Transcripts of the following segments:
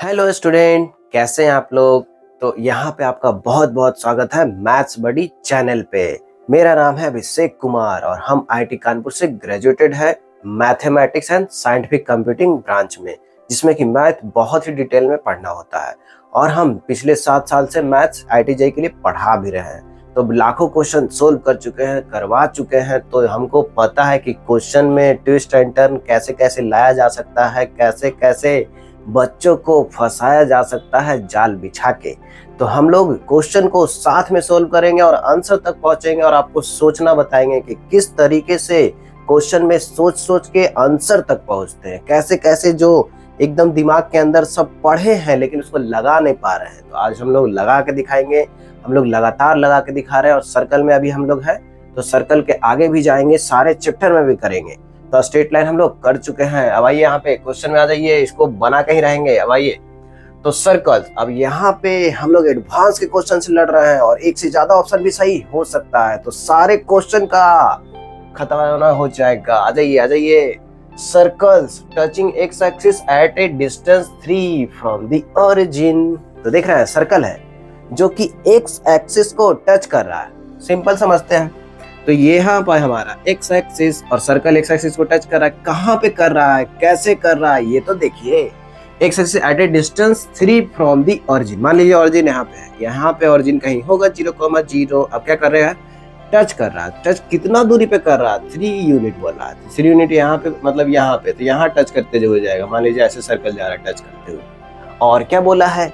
Hello student, कैसे हैं आप लोग। तो यहाँ पे आपका बहुत बहुत स्वागत है मैथ्स बडी चैनल पे। मेरा नाम है अभिषेक कुमार और हम आईआईटी कानपुर से ग्रेजुएटेड है mathematics and scientific computing branch में, जिसमें कि मैथ बहुत ही डिटेल में पढ़ना होता है। और हम पिछले 7 साल से मैथ्स आईआईटी जेईई के लिए पढ़ा भी रहे हैं, तो लाखों क्वेश्चन सोल्व कर चुके हैं, करवा चुके हैं। तो हमको पता है कि क्वेश्चन में ट्विस्ट एंड टर्न कैसे कैसे लाया जा सकता है, कैसे कैसे बच्चों को फंसाया जा सकता है जाल बिछा के। तो हम लोग क्वेश्चन को साथ में सोल्व करेंगे और आंसर तक पहुंचेंगे और आपको सोचना बताएंगे कि किस तरीके से क्वेश्चन में सोच सोच के आंसर तक पहुंचते हैं, कैसे कैसे जो एकदम दिमाग के अंदर सब पढ़े हैं लेकिन उसको लगा नहीं पा रहे हैं। तो आज हम लोग लगा के दिखाएंगे, हम लोग लगातार लगा के दिखा रहे हैं। और सर्कल में अभी हम लोग हैं तो सर्कल के आगे भी जाएंगे, सारे चैप्टर में भी करेंगे। तो स्ट्रेट लाइन हम लोग कर चुके हैं। अब आइए यहाँ पे क्वेश्चन में आ जाइए, इसको बना के ही रहेंगे। अब आइए तो सर्कल, अब यहाँ पे हम लोग एडवांस के क्वेश्चन से लड़ रहे हैं और एक से ज्यादा ऑप्शन भी सही हो सकता है, तो सारे क्वेश्चन का खतरा हो जाएगा। आ जाइए आ जाइए। Circles touching x axis at A distance 3 from the origin. तो देख रहे हैं सर्कल है जो कि एक्स एक्सिस को टच कर रहा है। सिंपल समझते हैं। तो ये यहाँ पर हमारा एक्स एक्सिस और सर्कल एक्स एक्सिस को टच कर रहा है। कहाँ पे कर रहा है, कैसे कर रहा है, ये तो देखिए। X axis at A distance 3 from the origin. मान लीजिए ऑरिजिन यहाँ पे है, यहाँ पे ऑरिजिन कहीं होगा 0,0। अब क्या कर रहे हैं, टच कर रहा है। टच कितना दूरी पे कर रहा है, 3 यूनिट बोला है। 3 यूनिट यहाँ पे मतलब यहाँ पे, तो यहाँ टच करते हुए जाएगा। मान लीजिए ऐसे सर्कल जा रहा है टच करते हुए। और क्या बोला है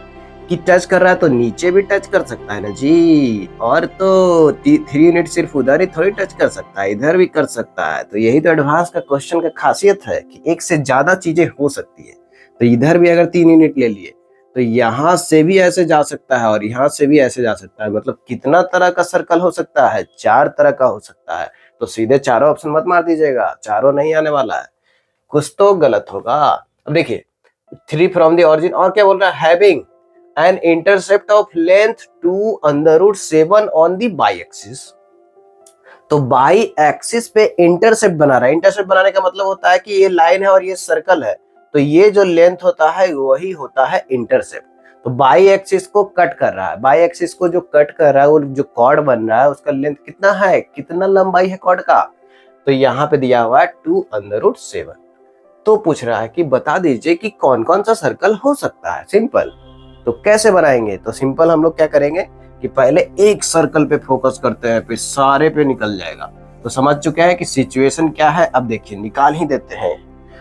कि टच कर रहा है तो नीचे भी टच कर सकता है ना जी। और तो 3 यूनिट सिर्फ उधर ही थोड़ी टच कर सकता है, इधर भी कर सकता है। तो यही तो एडवांस का क्वेश्चन का खासियत है कि एक से ज्यादा चीजें हो सकती है। तो इधर भी अगर 3 यूनिट ले लिए तो यहाँ से भी ऐसे जा सकता है और यहाँ से भी ऐसे जा सकता है। मतलब कितना तरह का सर्कल हो सकता है, 4 तरह का हो सकता है। तो सीधे चारों ऑप्शन मत मार दीजिएगा, चारों नहीं आने वाला है, कुछ तो गलत होगा। अब देखिए 3 फ्रॉम द ऑरिजिन, और क्या बोल रहा है, having an intercept of length 2√7 on the y-axis। तो बाई एक्सिस पे इंटरसेप्ट बना रहा है। इंटरसेप्ट बनाने का मतलब होता है कि ये लाइन है और ये सर्कल है, तो ये जो लेंथ होता है वही होता है इंटरसेप्ट। तो बाई एक्सिस को कट कर रहा है। बाई एक्सिस को जो कट कर रहा है, वो जो कॉर्ड बन रहा है उसका लेंथ कितना है, कितना लंबाई है कॉर्ड का, तो यहाँ पे दिया हुआ है 2√7। तो पूछ रहा है कि बता दीजिए कि कौन कौन सा सर्कल हो सकता है। सिंपल। तो कैसे बनाएंगे, तो सिंपल हम लोग क्या करेंगे कि पहले एक सर्कल पे फोकस करते हैं, फिर सारे पे निकल जाएगा। तो समझ चुके हैं कि सिचुएशन क्या है। अब देखिए निकाल ही देते हैं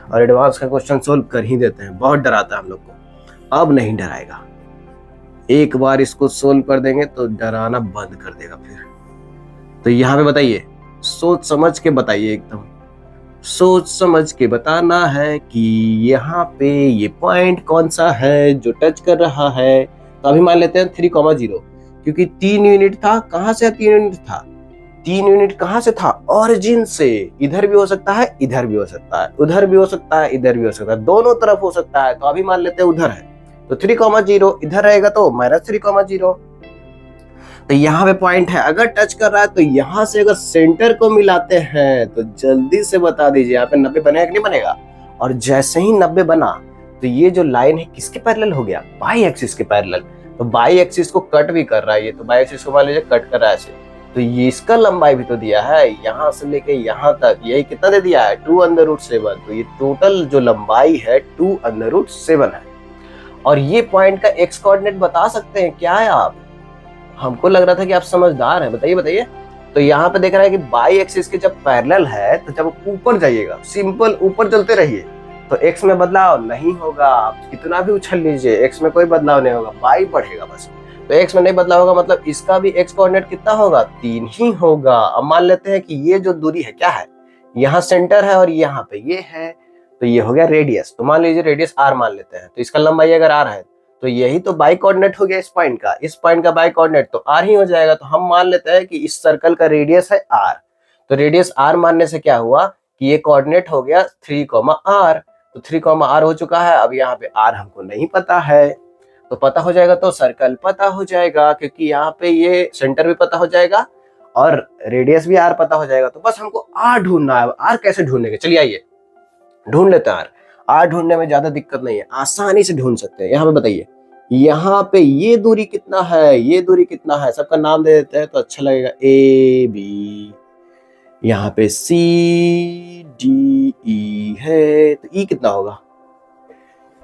और एडवांस का क्वेश्चन सोल्व कर ही देते हैं। बहुत डराता है हम लोग को, अब नहीं डराएगा। एक बार इसको सोल्व कर देंगे तो डराना बंद कर देगा फिर। तो यहाँ पे बताइए, सोच समझ के बताइए, एकदम सोच समझ के बताना है कि यहाँ पे ये पॉइंट कौन सा है जो टच कर रहा है। तो अभी मान लेते हैं 3,0, क्योंकि 3 यूनिट था। कहाँ से 3 यूनिट था, 3 यूनिट कहाँ से था, ऑरिजिन से। इधर भी हो सकता है, इधर भी हो सकता है, उधर भी हो सकता है, इधर भी हो सकता है, दोनों तरफ हो सकता है। तो अभी मान लेते हैं उधर है, तो 3,0 इधर रहेगा तो -3,0। तो यहाँ पे पॉइंट है, अगर टच कर रहा है तो यहाँ से अगर सेंटर को मिलाते हैं तो जल्दी से बता दीजिए यहाँ पे 90 बनेगा कि नहीं बनेगा। और जैसे ही 90 बना तो ये जो लाइन है किसके पैरेलल हो गया, बाई एक्सिस के पैरेलल। तो बाई एक्सिस को कट भी कर रहा है ये, तो बाई एक्सिस को मान लीजिए कट कर रहा है ऐसे। तो ये इसका लंबाई भी तो दिया है, यहाँ से लेके यहाँ तक, यही कितना दे दिया है, 2√7। तो ये टोटल जो लंबाई है 2√7 है। और ये पॉइंट का एक्स कोऑर्डिनेट बता सकते हैं क्या है आप, हमको लग रहा था कि आप समझदार हैं, बताइए बताइए। तो यहाँ पे देख रहा है कि बाई एक्सिस के जब पैरेलल है तो जब ऊपर जाइएगा, सिंपल ऊपर चलते रहिए, तो एक्स में बदलाव नहीं होगा। आप कितना भी उछल लीजिए एक्स में कोई बदलाव नहीं होगा, बाई बढ़ेगा बस। तो एक्स में नहीं बदलाव होगा, मतलब इसका भी एक्स कोऑर्डिनेट कितना होगा, 3 ही होगा। अब मान लेते हैं कि ये जो दूरी है क्या है, यहाँ सेंटर है और यहाँ पे ये है, तो ये हो गया रेडियस। तो मान लीजिए रेडियस r मान लेते हैं, तो इसका लंबाई अगर r है तो यही तो बाई कोऑर्डिनेट हो गया इस पॉइंट का। इस पॉइंट का बाई कोऑर्डिनेट तो r ही हो जाएगा। तो हम मान लेते हैं कि इस सर्कल का रेडियस है r। तो रेडियस r मानने से क्या हुआ कि ये कोऑर्डिनेट हो गया 3,r। तो 3,r हो चुका है। अब यहाँ पे r हमको नहीं पता है, तो पता हो जाएगा तो सर्कल पता हो जाएगा, क्योंकि यहाँ पे ये सेंटर भी पता हो जाएगा और रेडियस भी r पता हो जाएगा। तो बस हमको r ढूंढना है। r कैसे ढूंढेंगे, चलिए आइए ढूंढ लेते हैं। R ढूंढने में ज्यादा दिक्कत नहीं है, आसानी से ढूंढ सकते हैं। यहाँ पे बताइए, यहाँ पे ये दूरी कितना है, ये दूरी कितना है, सबका नाम दे देते हैं तो अच्छा लगेगा। ए बी, यहाँ पे सी डी ई है, तो ई कितना होगा,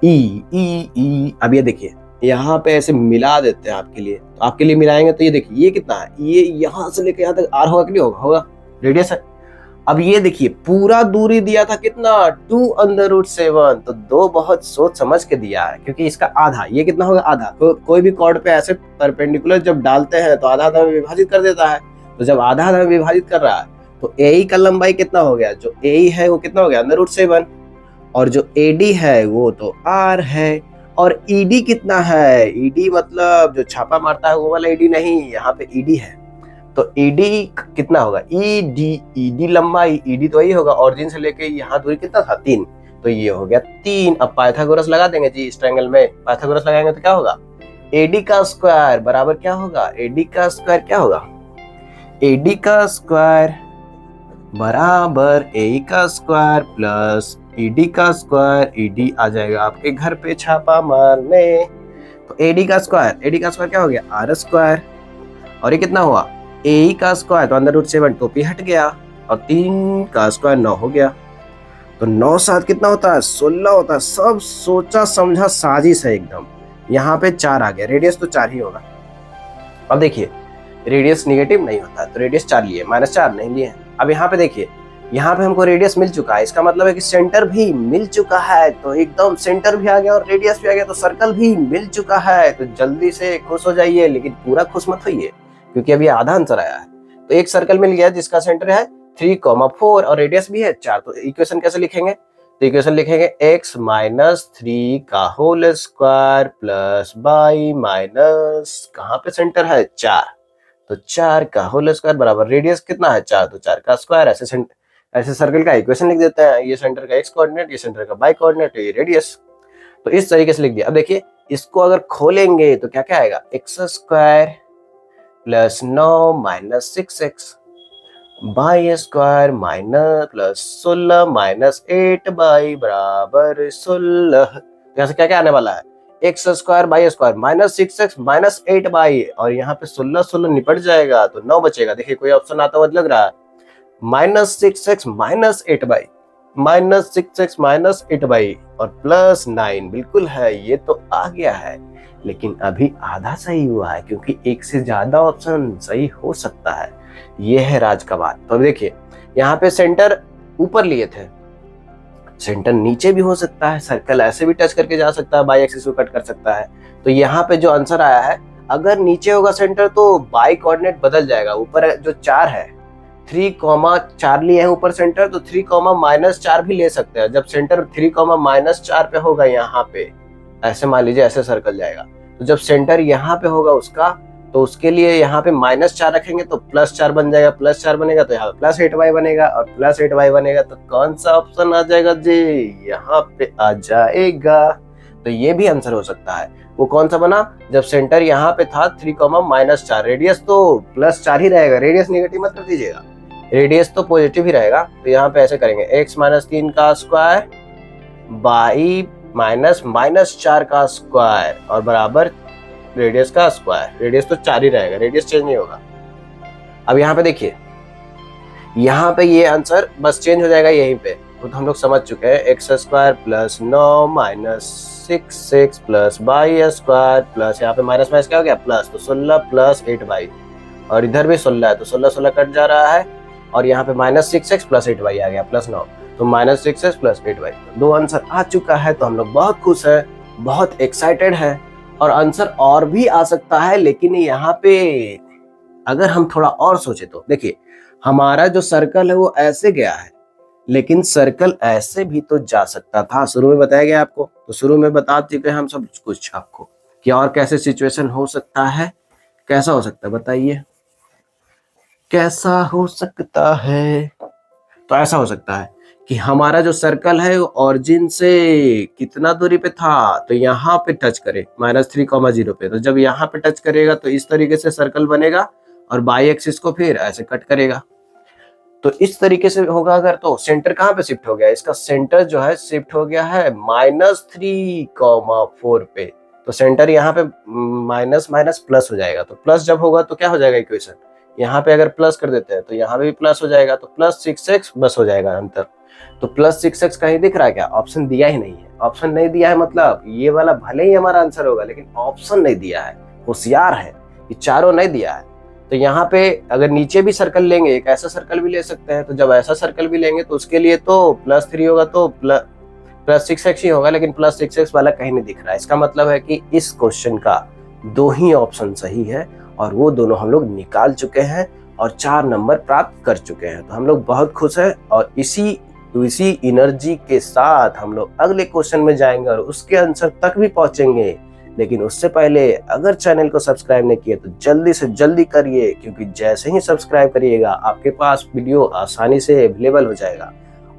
ई ई ई। अब ये देखिए यहाँ पे ऐसे मिला देते हैं आपके लिए, तो आपके लिए मिलाएंगे तो ये देखिए ये कितना है, ये यहाँ से लेके यहाँ तक आर होगा कि नहीं होगा, होगा, रेडियस है। अब ये देखिए पूरा दूरी दिया था कितना, 2√7, तो दो बहुत सोच समझ के दिया है, क्योंकि इसका आधा, ये कितना होगा, आधा। तो कोई भी कॉर्ड पे ऐसे परपेंडिकुलर जब डालते हैं तो आधा आधा में विभाजित कर देता है, तो जब आधा आधा में विभाजित कर रहा है तो ए का लंबाई कितना हो गया, जो ए है वो कितना हो गया, √7, और जो एडी है वो तो आर है। और ईडी कितना है, ईडी मतलब जो छापा मारता है वो वाला ईडी नहीं, यहाँ पे ईडी है, तो ईडी कितना होगा, ईडी, ईडी लंबाई, ईडी तो यही होगा, ऑरिजिन से लेके यहाँ दूरी कितना था, 3, तो ये हो गया 3। अब पाइथागोरस लगा देंगे जी, इस ट्रायंगल में पाइथागोरस लगाएंगे तो क्या होगा, एडी का स्क्वायर बराबर क्या होगा, एडी का स्क्वायर क्या होगा, एडी का स्क्वायर बराबर ए का स्क्वायर प्लस ईडी का स्क्वायर। ईडी आ जाएगा आपके घर पे छापा मारने, तो एडी का स्क्वायर, एडी का स्क्वायर क्या हो गया, आर स्क्वायर, और ये कितना हुआ, ए का स्क्वायर, तो √7 टोपी हट गया, और 3 का स्क्वायर 9 हो गया, तो 9 7 कितना होता है, 16 होता है। सब सोचा समझा साजिश है एकदम। यहाँ पे 4 आ गया, रेडियस तो 4 ही होगा। अब देखिए रेडियस निगेटिव नहीं होता, तो रेडियस 4 लिए, -4 नहीं लिए। अब यहाँ पे देखिए, यहाँ पे हमको रेडियस मिल चुका है, इसका मतलब है कि सेंटर भी मिल चुका है, तो एकदम सेंटर भी आ गया और रेडियस भी आ गया, तो सर्कल भी मिल चुका है। तो जल्दी से खुश हो जाइए, लेकिन पूरा खुश मत होइए, क्योंकि अभी आधा आंसर आया है। तो एक सर्कल मिल गया जिसका सेंटर है 3,4 और रेडियस भी है 4। तो इक्वेशन कैसे लिखेंगे, तो इक्वेशन लिखेंगे x - 3 का whole square plus y minus, कहाँ पे सेंटर है 4, तो 4 का होल स्क्वायर बराबर रेडियस कितना है 4, तो 4 का स्क्वायर। ऐसे सर्कल का इक्वेशन लिख देते हैं, ये सेंटर का x कोऑर्डिनेट, ये सेंटर का y कोऑर्डिनेट, ये रेडियस। तो इस तरीके से लिख दिया। अब देखिए इसको अगर खोलेंगे तो क्या क्या आएगा, x² plus 9 minus 6x, y square minus plus 16 minus 8y बराबर 16। यहाँ से क्या क्या आने वाला है, x² y square minus 6x minus 8y, और यहाँ पे 16 16 निपट जाएगा तो 9 बचेगा। देखिए कोई ऑप्शन आता हुआ लग रहा है, -6x minus 8y, -6x minus 8y और प्लस 9, बिल्कुल है, ये तो आ गया है। लेकिन अभी आधा सही हुआ है, क्योंकि एक से ज्यादा ऑप्शन सही हो सकता है, ये है राज का बात। तो देखिए यहाँ पे सेंटर ऊपर लिए थे, सेंटर नीचे भी हो सकता है, सर्कल ऐसे भी टच करके जा सकता है, बाई एक्सिस को कट कर सकता है। तो यहाँ पे जो आंसर आया है, अगर नीचे होगा सेंटर तो बाई कोऑर्डिनेट बदल जाएगा। ऊपर जो 4 है, 3,4 लिए हैं ऊपर सेंटर, तो 3,-4 भी ले सकते हैं। जब सेंटर 3,-4 पे होगा, यहाँ पे ऐसे मान लीजिए ऐसे सर्कल जाएगा, तो जब सेंटर यहाँ पे होगा उसका, तो उसके लिए यहाँ पे -4 रखेंगे तो +4 बन जाएगा, +4 बनेगा तो यहाँ पे +8y बनेगा, और +8y बनेगा तो कौन सा ऑप्शन आ जाएगा जी, यहाँ पे आ जाएगा। तो ये भी आंसर हो सकता है। वो कौन सा बना, जब सेंटर यहाँ पे था 3,-4, रेडियस तो +4 ही रहेगा, रेडियस नेगेटिव मत कर दीजिएगा, रेडियस तो पॉजिटिव ही रहेगा। तो यहाँ पे ऐसे करेंगे, x - 3 का स्क्वायर y -4 का स्क्वायर और बराबर रेडियस का स्क्वायर। रेडियस तो 4 ही रहेगा, रेडियस चेंज नहीं होगा। अब यहाँ पे देखिए, यहाँ पे ये आंसर बस चेंज हो जाएगा यहीं पे, तो हम लोग समझ चुके हैं। x² plus 9 minus 6x plus y square plus यहाँ पे माइनस माइनस क्या हो गया प्लस, तो 16 प्लस 8y, और इधर भी 16 है तो 16 16 कट जा रहा है, और यहाँ पे -6x प्लस 8y आ गया प्लस 9, तो -6x प्लस 8y। दो आंसर आ चुका है, तो हम लोग बहुत खुश हैं, बहुत एक्साइटेड है। और आंसर और भी आ सकता है, लेकिन यहाँ पे अगर हम थोड़ा और सोचे तो देखिए, हमारा जो सर्कल है वो ऐसे गया है, लेकिन सर्कल ऐसे भी तो जा सकता था। शुरू में बताया गया आपको, तो शुरू में बता चुके हैं हम सब कुछ आपको कि और कैसे सिचुएशन हो सकता है, कैसा हो सकता है बताइए, कैसा हो सकता है। तो ऐसा हो सकता है कि हमारा जो सर्कल है वो ऑरिजिन से कितना दूरी पे था, तो यहाँ पे टच करे -3,0 पे, तो जब यहाँ पे टच करेगा तो इस तरीके से सर्कल बनेगा, और बाई एक्सिस को फिर ऐसे कट करेगा। तो इस तरीके से होगा अगर, तो सेंटर कहाँ पे शिफ्ट हो गया, इसका सेंटर जो है शिफ्ट हो गया है -3,4 पे। तो सेंटर यहाँ पे माइनस माइनस प्लस हो जाएगा, तो प्लस जब होगा तो क्या हो जाएगा इक्वेशन, यहाँ पे अगर प्लस कर देते हैं तो यहाँ पे भी प्लस हो जाएगा, तो +6x बस हो जाएगा आंसर। तो +6x कहीं दिख रहा है क्या, ऑप्शन दिया ही नहीं है। ऑप्शन नहीं दिया है मतलब ये वाला भले ही हमारा आंसर होगा, लेकिन ऑप्शन नहीं दिया है। होशियार है कि चारों नहीं दिया है। तो यहाँ पे अगर नीचे भी सर्कल लेंगे, एक ऐसा सर्कल भी ले सकते हैं, तो जब ऐसा सर्कल भी लेंगे तो उसके लिए तो +3 होगा, तो +6x ही होगा, लेकिन +6x वाला कहीं नहीं दिख रहा है। इसका मतलब है कि इस क्वेश्चन का 2 ही ऑप्शन सही है, और वो दोनों हम लोग निकाल चुके हैं और 4 नंबर प्राप्त कर चुके हैं। तो हम लोग बहुत खुश हैं, और इसी एनर्जी के साथ हम लोग अगले क्वेश्चन में जाएंगे और उसके आंसर तक भी पहुंचेंगे। लेकिन उससे पहले अगर चैनल को सब्सक्राइब नहीं किया तो जल्दी से जल्दी करिए, क्योंकि जैसे ही सब्सक्राइब करिएगा आपके पास वीडियो आसानी से अवेलेबल हो जाएगा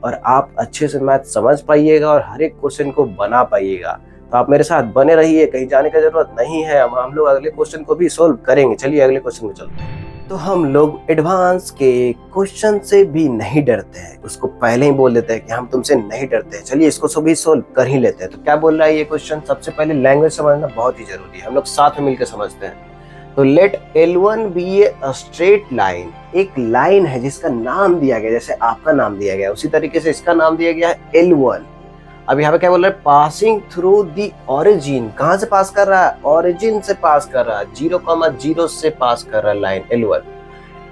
और आप अच्छे से मैथ समझ पाइएगा और हर एक क्वेश्चन को बना पाइएगा। तो आप मेरे साथ बने रहिए, कहीं जाने की जरूरत नहीं है। हम लोग अगले क्वेश्चन को भी सोल्व करेंगे। चलिए अगले क्वेश्चन में चलते हैं। तो हम लोग एडवांस के क्वेश्चन से भी नहीं डरते हैं, उसको पहले ही बोल देते हैं कि हम तुमसे नहीं डरते हैं। चलिए इसको सभी सोल्व कर ही लेते हैं। तो क्या बोल रहा है ये क्वेश्चन, सबसे पहले लैंग्वेज समझना बहुत ही जरूरी है, हम लोग साथ में मिलकर समझते हैं। तो let L1 be a straight line, एक लाइन है जिसका नाम दिया गया, जैसे आपका नाम दिया गया उसी तरीके से इसका नाम दिया गया है L1। अब यहाँ पे क्या बोल रहा है, पासिंग थ्रू दी ओरिजिन, कहाँ से पास कर रहा है, ओरिजिन से पास कर रहा है, 0,0 से पास कर रहा है line L1।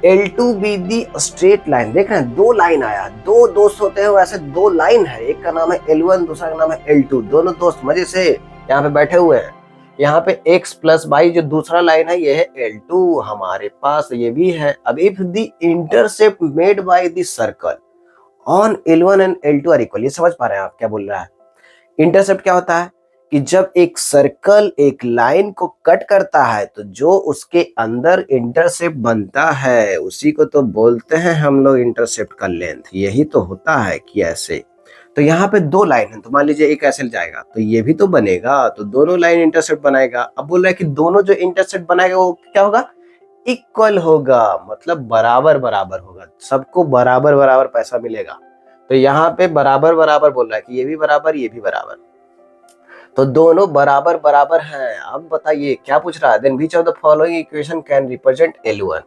L2 be the straight line, देख रहे हैं दो लाइन आया, दो दोस्त होते हैं वैसे दो लाइन है, एक का नाम है L1 दूसरा का नाम है L2, दोनों दोस्त मजे से यहाँ पे बैठे हुए हैं। यहाँ पे x + y जो दूसरा लाइन है ये है L2 हमारे पास, ये भी है। अब if the intercept made by the circle on L1 and L2 are equal, ये समझ पा रहे हैं आप क्या बोल रहा है। इंटरसेप्ट क्या होता है कि जब एक सर्कल एक लाइन को कट करता है तो जो उसके अंदर इंटरसेप्ट बनता है उसी को तो बोलते हैं हम लोग इंटरसेप्ट का लेंथ। यही तो होता है कि ऐसे, तो यहाँ पे दो लाइन है, तो मान लीजिए एक ऐसे जाएगा तो ये भी तो बनेगा, तो दोनों लाइन इंटरसेप्ट बनाएगा। अब बोल रहा है कि दोनों जो इंटरसेप्ट बनाएगा वो क्या होगा, इक्वल होगा, मतलब बराबर बराबर होगा, सबको बराबर बराबर पैसा मिलेगा। तो यहाँ पे बराबर बराबर बोल रहा है कि ये भी बराबर ये भी बराबर, तो दोनों बराबर बराबर हैं। अब बताइए क्या पूछ रहा है, then which of the following equation can represent L1।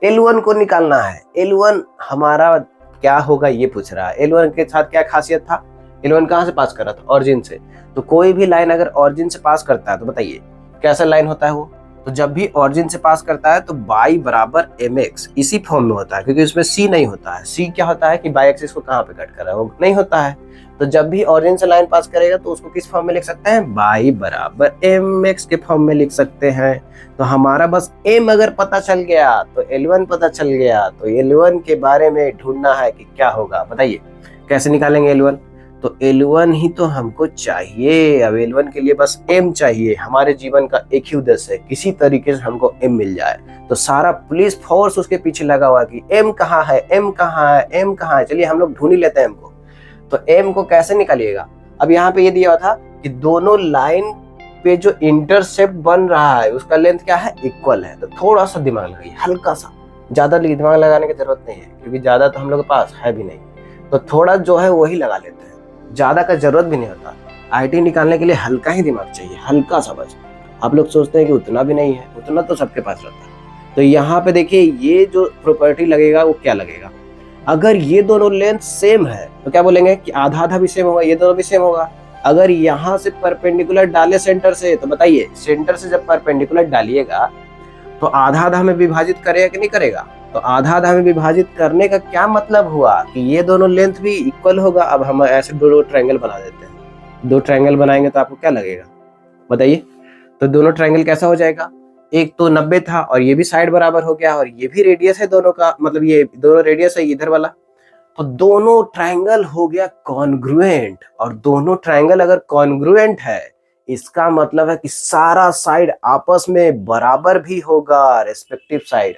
L1 को निकालना है, L1 हमारा क्या होगा ये पूछ रहा है। L1 के साथ क्या खासियत था, L1 कहाँ से पास कर रहा था, ऑरिजिन से। तो कोई भी लाइन अगर ऑरिजिन से पास करता है तो बताइए कैसा लाइन होता है वो, तो जब भी ऑरिजिन से पास करता है तो y = mx इसी फॉर्म में होता है, क्योंकि उसमें c नहीं होता है। c क्या होता है कि बाई एक्सिस को कहाँ पे कट कर रहा है, वो नहीं होता है। तो जब भी ऑरिजिन से लाइन पास करेगा तो उसको किस फॉर्म में लिख सकते हैं, y = mx के फॉर्म में लिख सकते हैं। तो हमारा बस m अगर पता चल गया तो L1 पता चल गया, तो L1 के बारे में ढूंढना है कि क्या होगा। बताइए कैसे निकालेंगे L1, तो L1 ही तो हमको चाहिए। अब L1 के लिए बस M चाहिए, हमारे जीवन का एक ही उद्देश्य है किसी तरीके से हमको M मिल जाए। तो सारा पुलिस फोर्स उसके पीछे लगा हुआ कि M कहाँ है, M कहाँ है, M कहाँ है। चलिए हम लोग ढूंढ ही लेते हैं M को। तो M को कैसे निकालिएगा, अब यहाँ पे ये दिया हुआ था कि दोनों लाइन पे जो इंटरसेप्ट बन रहा है उसका लेंथ क्या है, इक्वल है। तो थोड़ा सा दिमाग लगाइए, हल्का सा, ज्यादा दिमाग लगाने की जरूरत नहीं है, क्योंकि ज्यादा तो हम लोग के पास है भी नहीं, तो थोड़ा जो है वही लगा लेते हैं, ज्यादा का जरूरत भी नहीं होता। आईटी निकालने के लिए हल्का ही दिमाग चाहिए, हल्का सा बस। आप लोग सोचते हैं कि उतना भी नहीं है, उतना तो सबके पास रहता है। तो यहाँ पे देखिए ये जो प्रॉपर्टी लगेगा वो क्या लगेगा, अगर ये दोनों लेंथ सेम है तो क्या बोलेंगे कि आधा आधा भी सेम होगा, ये दोनों भी सेम होगा। अगर यहाँ से परपेंडिकुलर डाले सेंटर से, तो बताइए सेंटर से जब परपेंडिकुलर डालिएगा तो आधा आधा में विभाजित करेगा कि नहीं करेगा। तो आधा आधा में विभाजित करने का क्या मतलब हुआ कि ये दोनों लेंथ भी इक्वल होगा। अब हम ऐसे दो ट्रायंगल बना देते हैं, दो ट्रायंगल बनाएंगे तो आपको क्या लगेगा बताइए। तो दोनों ट्रायंगल कैसा हो जाएगा, एक तो 90 था और ये भी साइड बराबर हो गया, और ये भी रेडियस है दोनों का, मतलब ये दोनों रेडियस है इधर वाला। तो दोनों ट्रायंगल हो गया कॉन्ग्रुएंट, और दोनों ट्रायंगल अगर कॉन्ग्रुएंट है इसका मतलब है कि सारा साइड आपस में बराबर भी होगा, रेस्पेक्टिव साइड।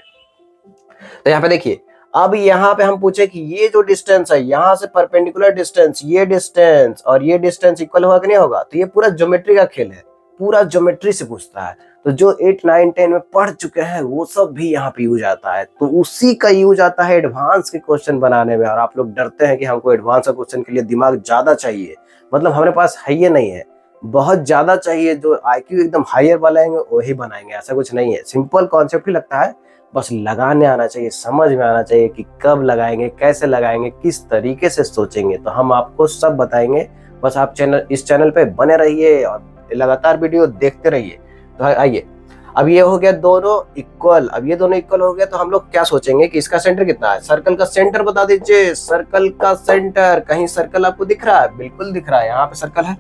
तो यहाँ पे देखिए, अब यहाँ पे हम पूछे कि ये जो डिस्टेंस है यहाँ से परपेंडिकुलर डिस्टेंस, ये डिस्टेंस और ये डिस्टेंस इक्वल होगा कि नहीं होगा। तो ये पूरा ज्योमेट्री का खेल है, पूरा ज्योमेट्री से पूछता है। तो जो 8, 9, 10 में पढ़ चुके हैं वो सब भी यहाँ पे यूज आता है। तो उसी का यूज आता है एडवांस के क्वेश्चन बनाने में। और आप लोग डरते हैं कि हमको एडवांस के क्वेश्चन के लिए दिमाग ज्यादा चाहिए, मतलब हमारे पास है ये नहीं है, बहुत ज्यादा चाहिए। जो IQ एकदम हायर वाला है वही बनाएंगे, ऐसा कुछ नहीं है। सिंपल कॉन्सेप्ट ही लगता है, बस लगाने आना चाहिए, समझ में आना चाहिए कि कब लगाएंगे, कैसे लगाएंगे, किस तरीके से सोचेंगे। तो हम आपको सब बताएंगे, बस आप इस चैनल पे बने रहिए और लगातार वीडियो देखते रहिए। तो आइए, अब ये हो गया दोनों इक्वल। अब ये दोनों इक्वल हो गया तो हम लोग क्या सोचेंगे कि इसका सेंटर कितना है। सर्कल का सेंटर बता दीजिए। सर्कल का सेंटर, कहीं सर्कल आपको दिख रहा है? बिल्कुल दिख रहा है, यहाँ पे सर्कल है।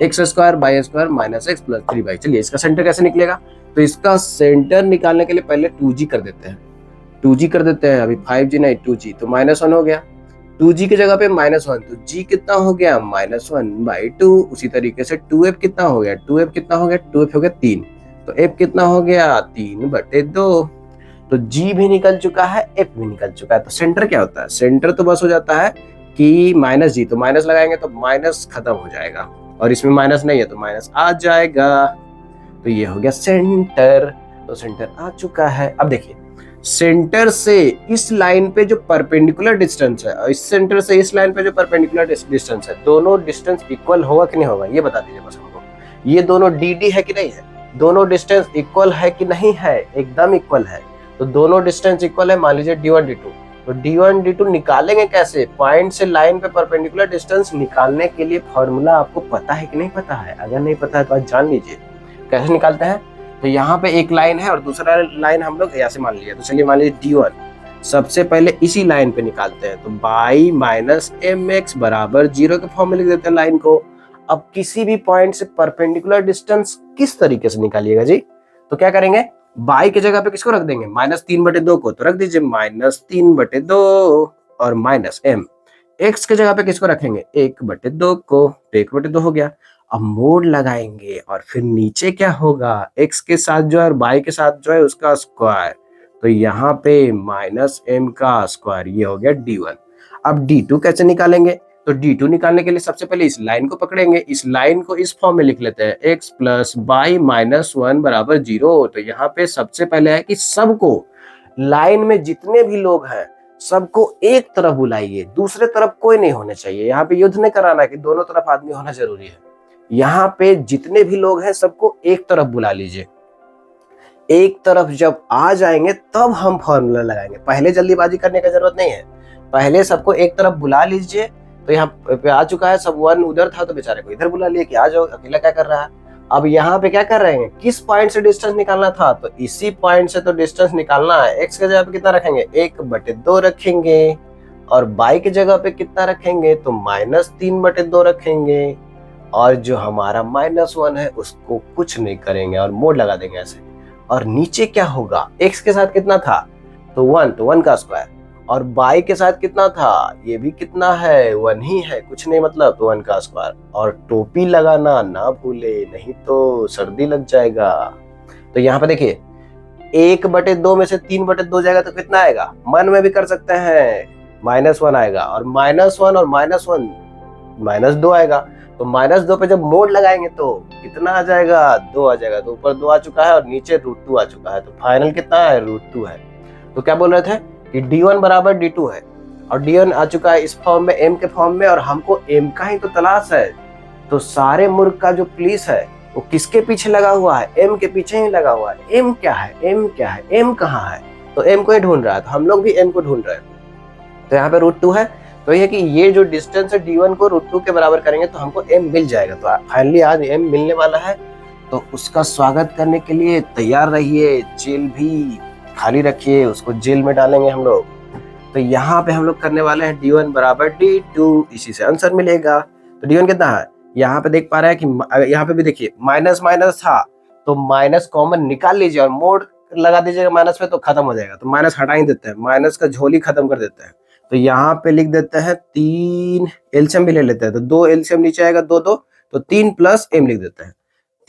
x² by square minus x plus 3y। चलिए इसका सेंटर कैसे निकलेगा? तो इसका सेंटर निकालने के लिए पहले 2g कर देते हैं। 2g कर देते हैं, अभी 5g नहीं 2g, तो -1 हो गया। 2g की जगह पे -1, तो g कितना हो गया? -1/2। उसी तरीके से 2f कितना हो गया? 2f कितना हो गया? 2f हो गया 3। तो f कितना हो गया? 3/2। तो g भी निकल चुका है, f भी निकल चुका है। तो सेंटर क्या होता है? सेंटर तो बस हो जाता है कि -g, तो माइनस लगाएंगे तो माइनस खत्म हो जाएगा, और इसमें माइनस नहीं है तो माइनस आ जाएगा। तो ये हो गया सेंटर। तो सेंटर आ चुका है। अब देखिए, सेंटर से इस लाइन पे जो परपेंडिकुलर डिस्टेंस है और इस सेंटर से इस लाइन पे जो परपेंडिकुलर डिस्टेंस है, दोनों डिस्टेंस इक्वल होगा कि नहीं होगा, ये बता दीजिए बस हमको। ये दोनों dd है कि नहीं है? दोनों डिस्टेंस इक्वल है कि नहीं है? एकदम इक्वल है। तो दोनों डिस्टेंस इक्वल है, मान लीजिए d1 d2। तो d1 d2 निकालेंगे कैसे? पॉइंट से लाइन पे परपेंडिकुलर डिस्टेंस निकालने के लिए फॉर्मूला आपको पता है कि नहीं पता है? अगर नहीं पता है तो आज जान लीजिए कैसे निकालते हैं। तो यहाँ पे एक लाइन है और दूसरा लाइन हम लोग ऐसे मान लिया। तो चलिए मान लीजिए d1, सबसे पहले इसी लाइन पे निकालते हैं। तो बाई माइनस mx बराबर 0 के फॉर्म में लिख देते हैं लाइन को। अब किसी भी पॉइंट से परपेंडिकुलर डिस्टेंस किस तरीके से निकालिएगा जी? तो क्या करेंगे, बाई की जगह पे किसको रख देंगे? -3/2 को। तो रख दीजिए -3/2 और माइनस m। x की जगह पे किसको रखेंगे? 1/2 को। तो 1/2 हो गया। अब मोड लगाएंगे और फिर नीचे क्या होगा? x के साथ जो है और y के साथ जो है उसका स्क्वायर। तो यहाँ पे -m का स्क्वायर, ये हो गया d1। अब d2 कैसे निकालेंगे? तो d2 निकालने के लिए सबसे पहले इस लाइन को पकड़ेंगे। इस लाइन को इस फॉर्म में लिख लेते हैं, x प्लस बाई -1 बराबर 0। तो यहाँ पे सबसे पहले है कि सबको, लाइन में जितने भी लोग हैं सबको एक तरफ बुलाइए, दूसरे तरफ कोई नहीं होने चाहिए। यहाँ पे युद्ध नहीं कराना कि दोनों तरफ आदमी होना जरूरी है। यहाँ पे जितने भी लोग हैं सबको एक तरफ बुला लीजिए। एक तरफ जब आ जाएंगे तब हम फॉर्मूला लगाएंगे, पहले जल्दीबाजी करने की जरूरत नहीं है। पहले सबको एक तरफ बुला लीजिए। तो यहाँ पे आ चुका है, सब 1 उधर था तो बेचारे को इधर बुला लिए कि आ जाओ, अकेला क्या कर रहा है। अब यहाँ पे क्या कर रहे हैं, किस पॉइंट से डिस्टेंस निकालना था? तो इसी पॉइंट से तो डिस्टेंस निकालना है। x की जगह पे कितना रखेंगे? 1/2 रखेंगे। और y की जगह पे कितना रखेंगे? तो -3/2 रखेंगे। और जो हमारा -1 है उसको कुछ नहीं करेंगे और मोड लगा देंगे ऐसे। और नीचे क्या होगा? x के साथ कितना था? तो 1, तो 1 का स्क्वायर। और y के साथ कितना था? ये भी कितना है? 1 ही है, कुछ नहीं मतलब, तो 1 का स्क्वायर। और टोपी लगाना ना भूले, नहीं तो सर्दी लग जाएगा। तो यहाँ पे देखिए, 1/2 में से 3/2 जाएगा तो कितना आएगा? मन में भी कर सकते हैं, -1 आएगा। और -1 और -1 -2 आएगा। तो -2 पे जब मोड लगाएंगे तो कितना आ जाएगा? 2 आ जाएगा। तो ऊपर 2 आ चुका है और नीचे √2 आ चुका है। तो फाइनल कितना है? √2 है। तो क्या बोल रहे थे कि d1 बराबर d2 है, और d1 आ चुका है इस फॉर्म में, m के फॉर्म में, और हमको m का ही तो तलाश है। तो सारे मूर्ख का जो पुलिस है वो किसके पीछे लगा हुआ है? m के पीछे ही लगा हुआ है। m क्या है? m क्या है? m कहाँ है? तो m को ही ढूंढ रहा है। तो हम लोग भी m को ढूंढ रहे हैं। तो यहाँ पे √2 है। तो ये कि ये जो डिस्टेंस है d1 को √2 के बराबर करेंगे तो हमको m मिल जाएगा। तो फाइनली आज m मिलने वाला है। तो उसका स्वागत करने के लिए तैयार रहिए। जेल भी खाली रखिए, उसको जेल में डालेंगे हम लोग। तो यहाँ पे हम लोग करने वाले हैं d1 बराबर d2, इसी से आंसर मिलेगा। तो d1 कितना है? यहाँ पे देख पा रहे हैं कि यहाँ पे भी देखिए माइनस माइनस था, तो माइनस कॉमन निकाल लीजिए और मोड लगा दीजिएगा माइनस पे, तो खत्म हो जाएगा। तो माइनस हटा ही देते हैं, माइनस का झोली खत्म कर देते हैं। तो यहाँ पे लिख देते हैं 3, एलसीएम भी ले लेते हैं। तो 2 एलसीएम नीचे आएगा 2 2, तो 3 प्लस m लिख देते हैं,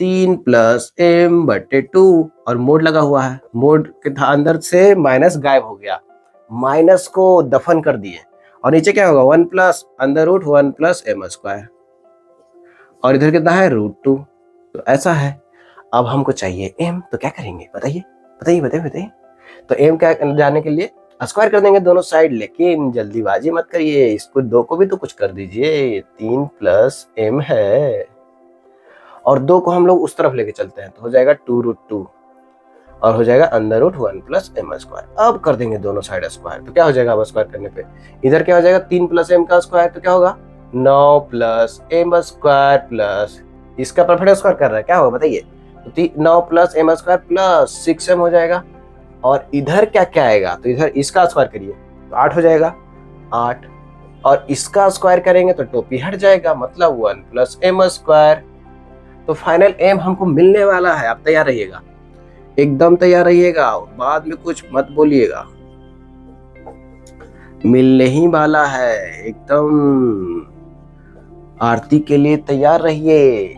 3 प्लस m/2। और मोड लगा हुआ है, मोड के अंदर से माइनस गायब हो गया, माइनस को दफन कर दिए। और नीचे क्या होगा? 1 प्लस √1 प्लस m²। और इधर कितना है? √2। तो ऐसा है। अब हमको चाहिए m, तो क्या करेंगे बताइए बताइए बताइए बताइए। तो m क्या जाने के लिए स्क्वायर कर देंगे दोनों साइड, लेकिन जल्दीबाजी मत करिए, इसको 2 को भी तो कुछ कर दीजिए। 3 प्लस m है और 2 को हम लोग उस तरफ लेके चलते हैं तो हो जाएगा 2√2 और हो जाएगा √1 प्लस m स्क्वायर। अब कर देंगे दोनों साइड स्क्वायर, तो क्या हो जाएगा अब स्क्वायर करने पे इधर क्या हो जाएगा 3 प्लस m का स्क्वायर, तो क्या होगा 9 प्लस m स्क्वायर प्लस इसका परफेक्ट स्क्वायर कर रहा है, क्या होगा बताइए। तो 9 plus m square plus 6m हो जाएगा। और इधर क्या क्या आएगा, तो इधर इसका स्क्वायर करिए तो 8 हो जाएगा 8, और इसका स्क्वायर करेंगे तो टोपी हट जाएगा, मतलब 1 प्लस m स्क्वायर। तो फाइनल m हमको मिलने वाला है। आप तैयार रहिएगा, एकदम तैयार रहिएगा, बाद में कुछ मत बोलिएगा, मिलने ही वाला है एकदम। आरती के लिए तैयार रहिए,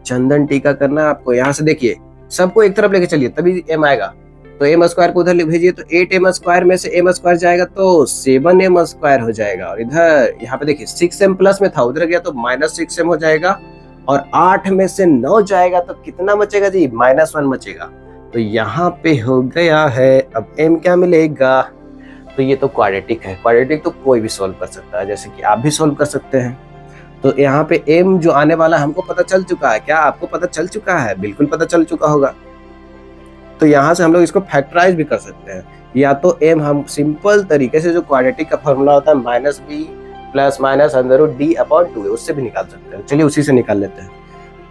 चंदन टीका करना है आपको। यहाँ से देखिए सबको एक तरफ लेके चलिए तभी m आएगा। तो m स्क्वायर को उधर भेजिए तो 8m स्क्वायर में से m स्क्वायर जाएगा तो 7m स्क्वायर हो जाएगा। और इधर यहाँ पे देखिए 6m प्लस में था, उधर गया तो -6m हो जाएगा। और 8 में से 9 जाएगा तो कितना बचेगा जी, -1 बचेगा। तो यहाँ पे हो गया है। अब m क्या मिलेगा, तो ये तो क्वाड्रेटिक है, क्वाड्रेटिक तो कोई भी सोल्व कर सकता है, जैसे कि आप भी सोल्व कर सकते हैं। तो यहाँ पे m जो आने वाला हमको पता चल चुका है, क्या आपको पता चल चुका है, बिल्कुल पता चल चुका होगा। तो यहाँ से हम लोग इसको फैक्टराइज भी कर सकते हैं, या तो m हम सिंपल तरीके से जो क्वाड्रेटिक का फॉर्मूला होता है -b प्लस माइनस √d/2 उससे भी निकाल सकते हैं। चलिए उसी से निकाल लेते हैं।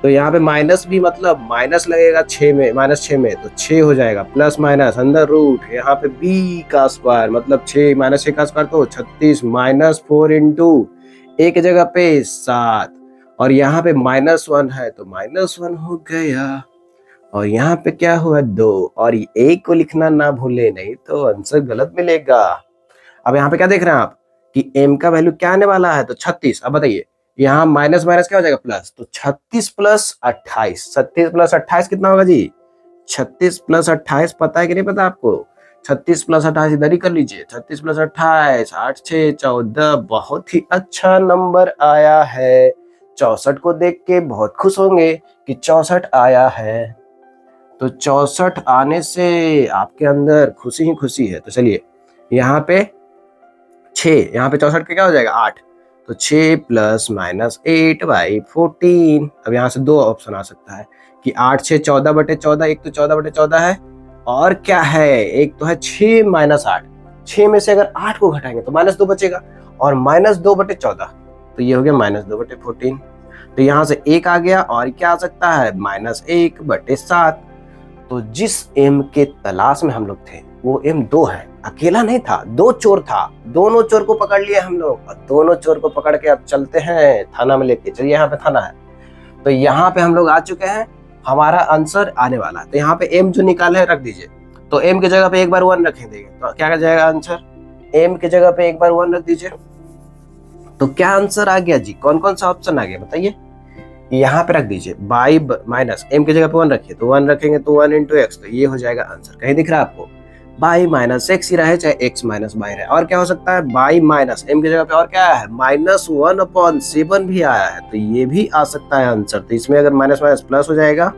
तो यहाँ पे -b मतलब माइनस लगेगा 6 में, -6 में तो 6 हो जाएगा, प्लस माइनस अंडर रूट यहाँ पे b का स्क्वायर मतलब 6 -6 का स्क्वायर तो 36 -4 इंटू एक जगह पे 7, और यहाँ पे -1 है तो -1 हो गया। और यहाँ पे क्या हुआ 2, और एक को लिखना ना भूले, नहीं तो आंसर गलत मिलेगा। अब यहाँ पे क्या देख रहे हैं आप कि m का वैल्यू क्या आने वाला है, तो 36। अब बताइए यहाँ माइनस माइनस क्या हो जाएगा प्लस, तो 36 प्लस 28, 36 प्लस 28 कितना होगा जी, 36 प्लस 28 पता है कि नहीं पता आपको, 36 प्लस 28 इधर ही कर लीजिए, 36 प्लस 28 8 6 14, बहुत ही अच्छा नंबर आया है। 64 को देख के बहुत खुश होंगे कि 64 आया है। तो 64 आने से आपके अंदर खुशी ही खुशी है। तो चलिए यहाँ पे 6, यहाँ पे 64 का क्या हो जाएगा 8, तो 6 प्लस माइनस 8/14। अब यहाँ से 2 ऑप्शन आ सकता है कि 8 6 14/14, एक तो 14/14 है, और क्या है एक तो है 6 माइनस 8, 6 में से अगर 8 को घटाएंगे तो -2 बचेगा, और -2/14 तो ये हो गया -2/14। तो यहाँ से 1 आ गया, और क्या आ सकता है -1/7। तो जिस m के तलाश में हम लोग थे वो m 2 है, अकेला नहीं था, 2 चोर था, दोनों चोर को पकड़ लिए हम लोग, और दोनों चोर को पकड़ के अब चलते हैं थाना में लेके। चलिए यहाँ पे थाना है, तो यहाँ पे हम लोग आ चुके हैं, हमारा आंसर आने वाला है। तो यहाँ पे m जो निकाले रख दीजिए, तो m की जगह पे एक बार 1 रख देंगे तो क्या कर जाएगा आंसर, m की जगह पे एक बार 1 रख दीजिए। तो क्या आंसर आ गया जी, कौन कौन सा ऑप्शन आ गया बताइए। यहाँ पे रख दीजिए बाई माइनस m की जगह पे 1 रखिए, तो 1 रखेंगे तो 1 इंटू एक्स, तो ये हो जाएगा आंसर। कहीं दिख रहा है आपको, बाई माइनस एक्स ही रहे चाहे x माइनस बाई रहे। और क्या हो सकता है बाई माइनस m की जगह पे और क्या आया है -1/7 भी आया है, तो ये भी आ सकता है आंसर। तो इसमें अगर माइनस माइनस प्लस हो जाएगा।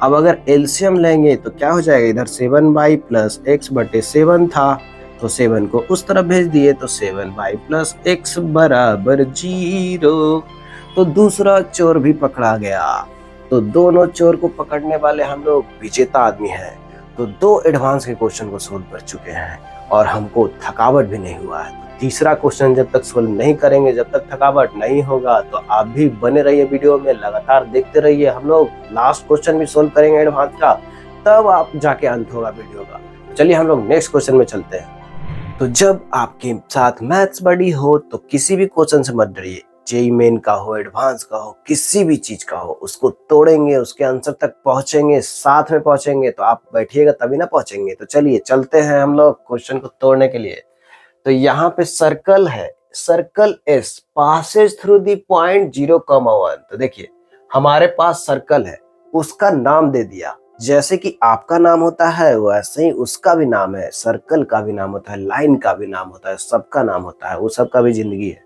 अब अगर एलसीएम लेंगे तो क्या हो जाएगा, इधर 7y प्लस x/7 था, तो 7 को उस तरफ भेज दिए, तो 7y प्लस x बराबर 0। तो दूसरा चोर भी पकड़ा गया। तो दोनों चोर को पकड़ने वाले हम लोग विजेता आदमी हैं। तो 2 एडवांस के क्वेश्चन को सोल्व कर चुके हैं और हमको थकावट भी नहीं हुआ है। तो तीसरा क्वेश्चन जब तक सोल्व नहीं करेंगे, जब तक थकावट नहीं होगा, तो आप भी बने रहिए वीडियो में, लगातार देखते रहिए। हम लोग लास्ट क्वेश्चन भी सोल्व करेंगे एडवांस का, तब आप जाके अंत होगा वीडियो का। चलिए हम लोग नेक्स्ट क्वेश्चन में चलते हैं। तो जब आपके साथ मैथ्स बडी हो तो किसी भी क्वेश्चन से मत डरिए, जेईई मेन का हो, एडवांस का हो, किसी भी चीज का हो, उसको तोड़ेंगे, उसके आंसर तक पहुंचेंगे, साथ में पहुंचेंगे। तो आप बैठिएगा तभी ना पहुंचेंगे। तो चलिए चलते हैं हम लोग क्वेश्चन को तोड़ने के लिए। तो यहाँ पे सर्कल है, circle S Passage through the point 0,1। तो देखिए हमारे पास सर्कल है, उसका नाम दे दिया। जैसे कि आपका नाम होता है वैसे ही उसका भी नाम है, सर्कल का भी नाम होता है, लाइन का भी नाम होता है, सबका नाम होता है, वो सबका भी जिंदगी है।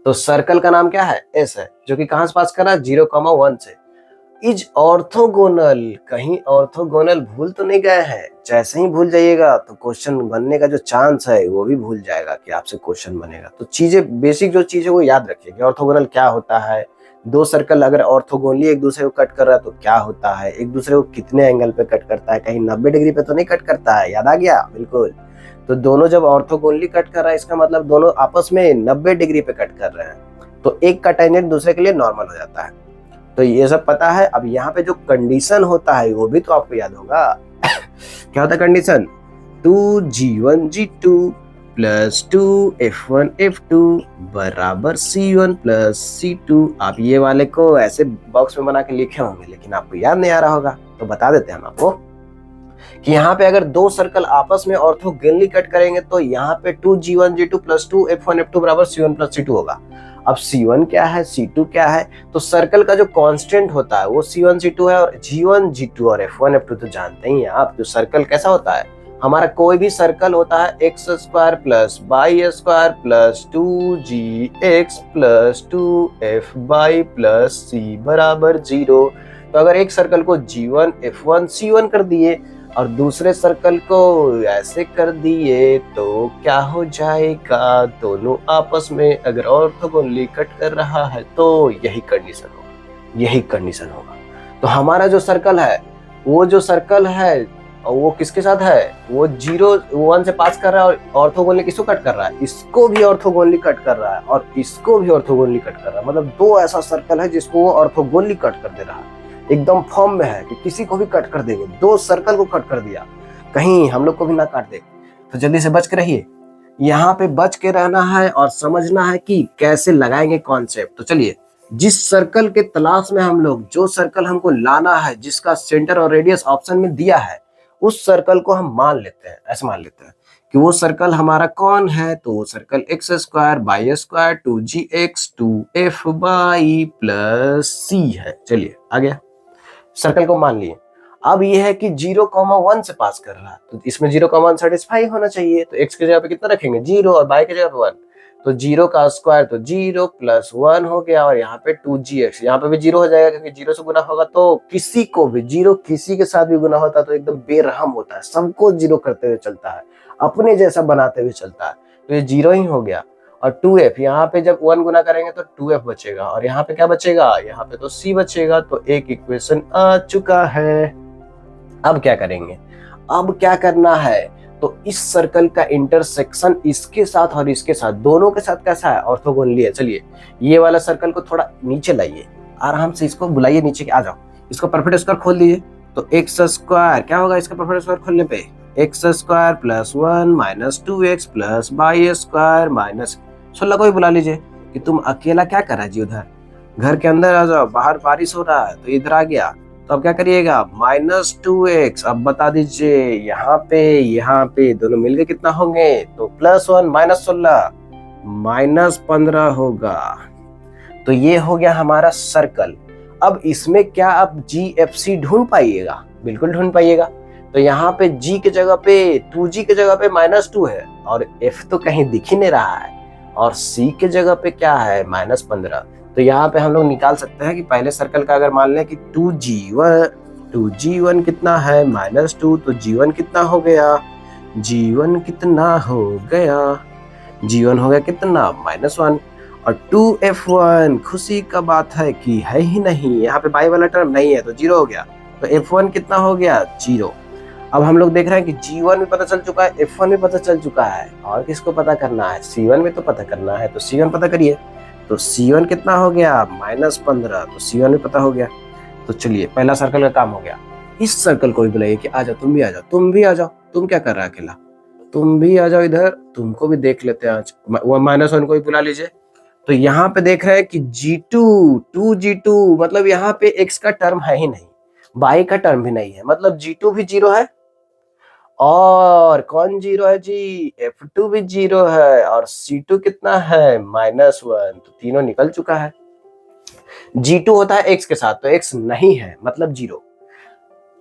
तो सर्कल का नाम क्या है, एस है, जो कि कहां से पास कर रहा है 0,1 से। इज ऑर्थोगोनल, कहीं ऑर्थोगोनल भूल तो नहीं गए हैं? जैसे ही भूल जाइएगा तो क्वेश्चन बनने का जो चांस है वो भी भूल जाएगा कि आपसे क्वेश्चन बनेगा। तो चीजें, बेसिक जो चीज है वो याद रखिए कि ऑर्थोगोनल क्या होता है, दो सर्कल अगर ऑर्थोगोनली एक दूसरे को कट कर रहा है तो क्या होता है, एक दूसरे को कितने एंगल पे कट करता है, कहीं 90 डिग्री पे तो नहीं कट करता है, याद आ गया? बिल्कुल। तो दोनों जब ऑर्थोगोनली कट कर रहा है इसका मतलब दोनों आपस में 90 डिग्री पे कट कर रहे हैं, तो एक का टेंजेंट दूसरे के लिए नॉर्मल हो जाता है। तो ये सब पता है। अब यहाँ पे जो कंडीशन होता है वो भी तो आपको याद होगा। क्या होता है कंडीशन? 2G1G2 प्लस 2F1F2 बराबर C1 प्लस C2। आप ये वाले को ऐसे बॉक्स में बना के लिखे होंगे लेकिन आपको याद नहीं आ रहा होगा, तो बता देते हैं हम आपको कि यहाँ पे अगर दो सर्कल आपस में ऑर्थोगोनली कट करेंगे तो यहाँ पे 2G1G2 प्लस 2F1F2 बराबर C1 प्लस C2 होगा। अब C1 क्या है, C2 क्या है? तो सर्कल का जो कांस्टेंट होता है वो C1 C2 है, और G1 G2 और F1 F2 तो जानते ही हैं आप। जो सर्कल कैसा होता है, हमारा कोई भी सर्कल होता है x square plus Y square plus 2gx plus 2f y plus c बराबर 0। तो अगर एक सर्कल को G1 F1 C1 कर दिए और दूसरे सर्कल को ऐसे कर दिए तो क्या हो जाएगा? दोनों आपस में अगर ऑर्थोगोनली कट कर रहा है तो यही कंडीशन होगा, यही कंडीशन होगा। तो हमारा जो सर्कल है, वो जो सर्कल है वो किसके साथ है? वो 0 1 से पास कर रहा है और ऑर्थोगोनली किसको कट कर रहा है? इसको भी ऑर्थोगोनली कट कर रहा है और इसको भी ऑर्थोगोनली कट कर रहा है। मतलब दो ऐसा सर्कल है जिसको वो ऑर्थोगोनली कट कर दे रहा है, एकदम फॉर्म में है कि किसी को भी कट कर देंगे। दो सर्कल को कट कर दिया, कहीं हम लोग को भी ना काट दे। तो जल्दी से बच के रहिए, यहाँ पे बच के रहना है और समझना है कि कैसे लगाएंगे कॉन्सेप्ट। तो चलिए, जिस सर्कल के तलाश में हम लोग, जो सर्कल हमको लाना है, जिसका सेंटर और रेडियस ऑप्शन में दिया है, उस सर्कल को हम मान लेते हैं, ऐसे मान लेते हैं कि वो सर्कल हमारा कौन है? तो वो circle x square y square 2gx 2f y plus c है। चलिए आ गया, सर्कल को मान लिए। अब ये है कि 0,1 से पास कर रहा है, तो इसमें 0,1 सेटिस्फाई होना चाहिए। तो x की जगह पे कितना रखेंगे? 0, और y की जगह पे 1। तो 0 का स्क्वायर तो 0 प्लस 1 हो गया, और यहाँ पे 2gx, यहाँ पे भी 0 हो जाएगा क्योंकि 0 से गुना होगा। तो किसी को भी 0 किसी के साथ भी गुना होता है तो एकदम बेरहम होता है, सबको 0 करते हुए चलता है, अपने जैसा बनाते हुए चलता है। तो ये 0 ही हो गया। और 2f, यहाँ पे जब 1 गुना करेंगे तो 2f बचेगा, और यहाँ पे क्या बचेगा? यहाँ पे तो c बचेगा। तो एक इक्वेशन आ चुका है। अब क्या करेंगे? अब क्या करना है? तो इस सर्कल का इंटरसेक्शन इसके साथ और इसके साथ, दोनों के साथ कैसा है? ऑर्थोगोनली है। चलिए ये वाला सर्कल को थोड़ा नीचे लाइए, आराम से इसको बुलाइए नीचे के, आ जाओ। इसको परफेक्ट स्क्वायर खोल दीजिए। तो एक्स स्क्वायर क्या होगा इसका परफेक्ट स्क्वायर खोलने पे? X square plus 1 minus 2x plus Y square minus 16 को भी बुला लीजिए कि तुम अकेला क्या कर रहा है जी? उधर घर के अंदर आ जाओ, बाहर बारिश हो रहा है तो इधर आ गया। तो अब क्या करिएगा? Minus 2x। अब बता दीजिए यहाँ पे दोनों मिलके कितना होंगे? तो प्लस 1 माइनस 16 माइनस 15 होगा। तो ये हो गया हमारा सर्कल। अब इसमें क्या आप GFC ढूंढ पाइएगा? बिल्कुल ढूंढ पाइएगा। तो यहाँ पे G के जगह पे 2G के जगह पे -2 है, और F तो कहीं दिख ही नहीं रहा है, और C के जगह पे क्या है? -15। तो यहाँ पे हम लोग निकाल सकते हैं कि पहले सर्कल का अगर मान लें कि 2G1 कितना है? -2। तो G1 कितना हो गया? G1 कितना हो गया? G1 हो गया कितना? -1। और 2F1, खुशी का बात है कि है ही नहीं, यहाँ पे बाई वाला टर्म नहीं है तो 0 हो गया। तो F1 कितना हो गया? 0। अब हम लोग देख रहे हैं कि G1 भी पता चल चुका है, F1 भी पता चल चुका है, और किसको पता करना है? C1 भी तो पता करना है। तो C1 पता करिए। तो C1 कितना हो गया? -15। तो C1 भी पता हो गया। तो चलिए पहला सर्कल का काम हो गया। इस सर्कल को भी बुलाइए कि आ जाओ, तुम भी आ जाओ, तुम भी आ जाओ। तुम क्या कर रहा है अकेला? तुम भी आ जाओ इधर, तुमको भी देख लेते हैं आज। -1 को भी बुला लीजिए। तो यहाँ पे देख रहे हैं कि G2 2G2 मतलब यहाँ पे x का टर्म है ही नहीं, y का टर्म भी नहीं है, मतलब G2 भी 0 है, और कौन 0 है जी? F2 भी 0 है, और C2 कितना है? -1। तो तीनों निकल चुका है। G2 होता है x के साथ तो x नहीं है, मतलब 0।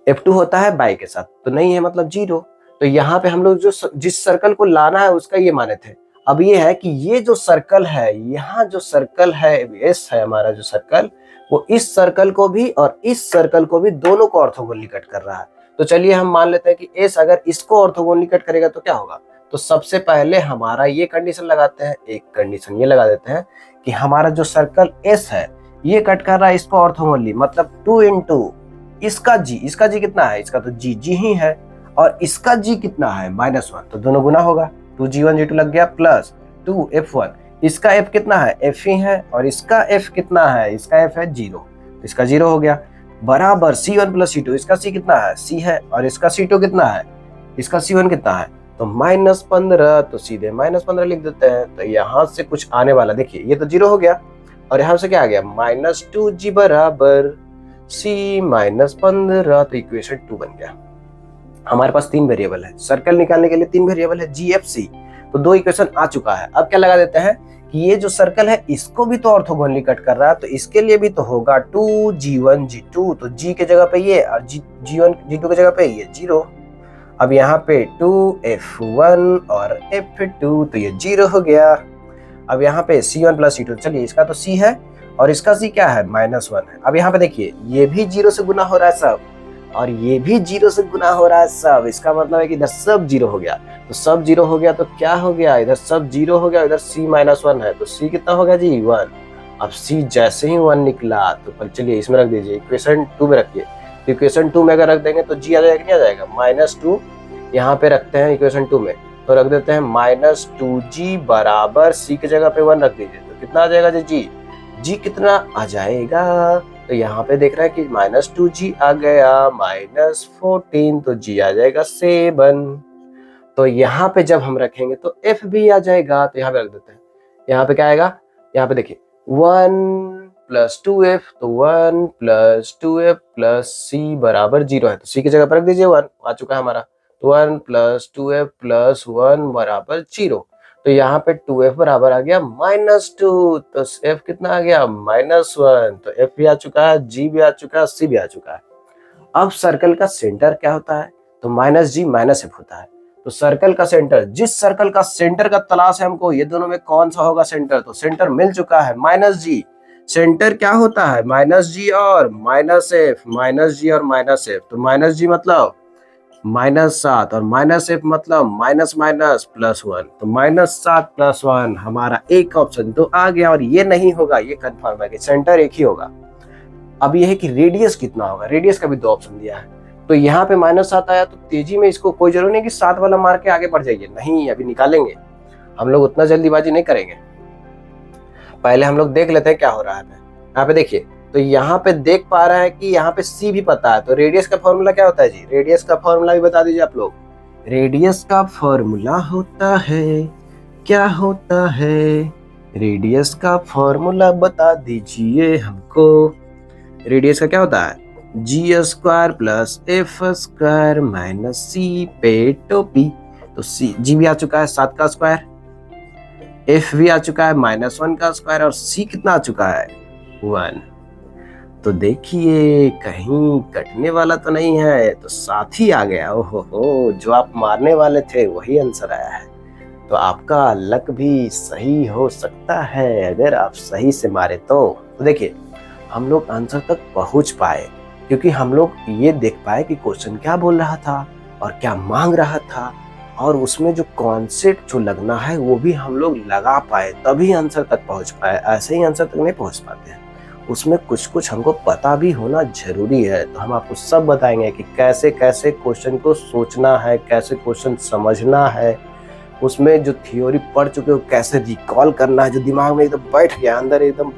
F2 होता है y के साथ तो नहीं है, मतलब 0। तो यहाँ पे हम लोग जो जिस सर्कल को लाना है उसका ये माने थे। अब ये है कि ये जो सर्कल है, यहाँ जो सर्कल है S है हमारा जो सर्कल, वो इस सर्कल को भी और इस सर्कल को भी दोनों को ऑर्थोगोनली कट कर रहा है। तो चलिए हम मान लेते हैं कि एस अगर इसको ऑर्थोगोनली कट करेगा तो क्या होगा। तो सबसे पहले हमारा ये कंडीशन लगाते हैं, एक कंडीशन ये लगा देते हैं कि हमारा जो सर्कल एस है ये कट कर रहा है इसको ऑर्थोगोनली, मतलब 2 इंटू इसका जी कितना है, इसका तो जी ही है और इसका जी कितना है -1, तो दोनों गुना होगा, 2g1 g2 लग गया प्लस 2f1, इसका f कितना है f ही है और इसका f कितना है, इसका f है 0, तो इसका 0 हो गया बराबर c1 प्लस c2, इसका c कितना है c है और इसका c2 कितना है, इसका c1 कितना है, तो -15, तो सीधे -15 लिख देते हैं। तो यहाँ से कुछ आने वाला देखिए ये तो 0 हो गया और यहाँ से क्या आ गया -2g बराबर c -15, तो इक्वेशन 2 बन गया। हमारे पास 3 वेरिएबल है, सर्कल निकालने के लिए 3 वेरिएबल है जी एफ सी, तो 2 इक्वेशन आ चुका है। अब क्या लगा देते हैं कि ये जो सर्कल है इसको भी तो ऑर्थोगोनली कट कर रहा है, तो इसके लिए भी तो होगा 2g1 g2, तो g के जगह पे ये और g1 g2 के जगह पे ये 0। अब यहाँ पे 2f1 और f2, तो ये 0 हो गया। अब यहाँ पे c1 प्लस c2, चलिए इसका तो c है और इसका c क्या है -1 है। अब यहाँ पे देखिए ये भी 0 से गुना हो रहा है सब और ये भी 0 से गुना हो रहा है सब, इसका मतलब है कि इधर सब 0 हो गया, तो सब 0 हो गया तो क्या हो गया, इधर सब 0 हो गया, इधर c -1 है, तो c कितना हो गया जी 1। अब c जैसे ही 1 निकला तो चलिए इसमें रख दीजिए, इक्वेशन 2 में रखिए, तो इक्वेशन 2 में अगर रख देंगे तो g आ जाएगा, क्या आ जाएगा -2, यहाँ पे रखते हैं इक्वेशन 2 में, तो रख देते हैं -2g बराबर c की जगह पे 1 रख दीजिए, तो कितना आ जाएगा जी g कितना आ जाएगा, तो यहाँ पे देख रहा है कि -2g आ गया -14, तो g आ जाएगा 7। तो यहाँ पे जब हम रखेंगे तो f भी आ जाएगा, तो यहाँ पे रख देते हैं, यहाँ पे क्या आएगा, यहाँ पे देखिए 1 + 2f, तो 1 + 2f + c बराबर 0 है, तो c की जगह पर रख दीजिए 1, आ चुका है हमारा, तो 1 + 2f + 1 बराबर 0, तो यहाँ पे 2f बराबर आ गया -2, तो f कितना आ गया -1, तो f भी आ चुका है, g भी आ चुका है, c भी आ चुका है। अब सर्कल का सेंटर क्या होता है, तो -g -f होता है, तो सर्कल का सेंटर, जिस सर्कल का सेंटर का तलाश है हमको, ये दोनों में कौन सा होगा सेंटर, तो सेंटर मिल चुका है -g, सेंटर क्या होता है -g और -f, -g और -f, तो -g मतलब -7 और -f मतलब -1, तो -7 + 1 हमारा एक ऑप्शन तो आ गया, और ये नहीं होगा, ये कंफर्म है कि सेंटर एक ही होगा। अब ये है कि रेडियस कितना होगा, रेडियस का भी 2 ऑप्शन दिया है, तो यहाँ पे -7 आया, तो तेजी में इसको कोई जरूरी नहीं कि 7 वाला मार के आगे बढ़ जाइए, नहीं अभी निकालेंगे, हम लोग उतना जल्दीबाजी नहीं करेंगे, पहले हम लोग देख लेते हैं क्या हो रहा है। यहाँ पे देखिए, तो यहाँ पे देख पा रहे हैं कि यहाँ पे c भी पता है, तो रेडियस का फॉर्मूला क्या होता है जी, रेडियस का फॉर्मूला भी बता दीजिए आप लोग। रेडियस का फॉर्मूला होता है, क्या होता है, रेडियस का फॉर्मूला बता दीजिए हमको। रेडियस का क्या होता है, g² + f² - c पे टोपी, तो c g भी आ चुका है 7 का स्क्वायर, f भी आ चुका है -1 का स्क्वायर और c कितना आ चुका है 1। तो देखिए कहीं कटने वाला तो नहीं है, तो साथ ही आ गया, ओहो, जो आप मारने वाले थे वही आंसर आया है। तो आपका लक भी सही हो सकता है अगर आप सही से मारे तो देखिए हम लोग आंसर तक पहुंच पाए, क्योंकि हम लोग ये देख पाए कि क्वेश्चन क्या बोल रहा था और क्या मांग रहा था, और उसमें जो कॉन्सेप्ट जो लगना है वो भी हम लोग लगा पाए, तभी आंसर तक पहुंच पाए, ऐसे ही आंसर तक नहीं पहुंच पाते हैं, उसमें कुछ कुछ हमको पता भी होना जरूरी है। तो हम आपको सब बताएंगे कि कैसे कैसे क्वेश्चन को सोचना है, कैसे क्वेश्चन समझना है, उसमें जो थ्योरी पढ़ चुके हो कैसे रिकॉल करना है, जो दिमाग में एकदम बैठ गया, अंदर एकदम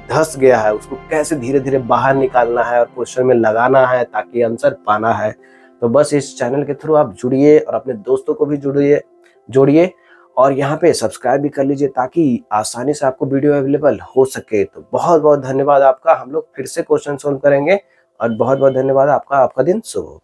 धस गया है, उसको कैसे धीरे धीरे बाहर निकालना है और क्वेश्चन में लगाना है ताकि आंसर पाना है। तो बस इस चैनल के थ्रू आप जुड़िए और अपने दोस्तों को भी जोड़िए और यहाँ पे सब्सक्राइब भी कर लीजिए ताकि आसानी से आपको वीडियो अवेलेबल हो सके। तो बहुत बहुत धन्यवाद आपका, हम लोग फिर से क्वेश्चन सोल्व करेंगे और बहुत बहुत धन्यवाद आपका, आपका दिन शुभ हो।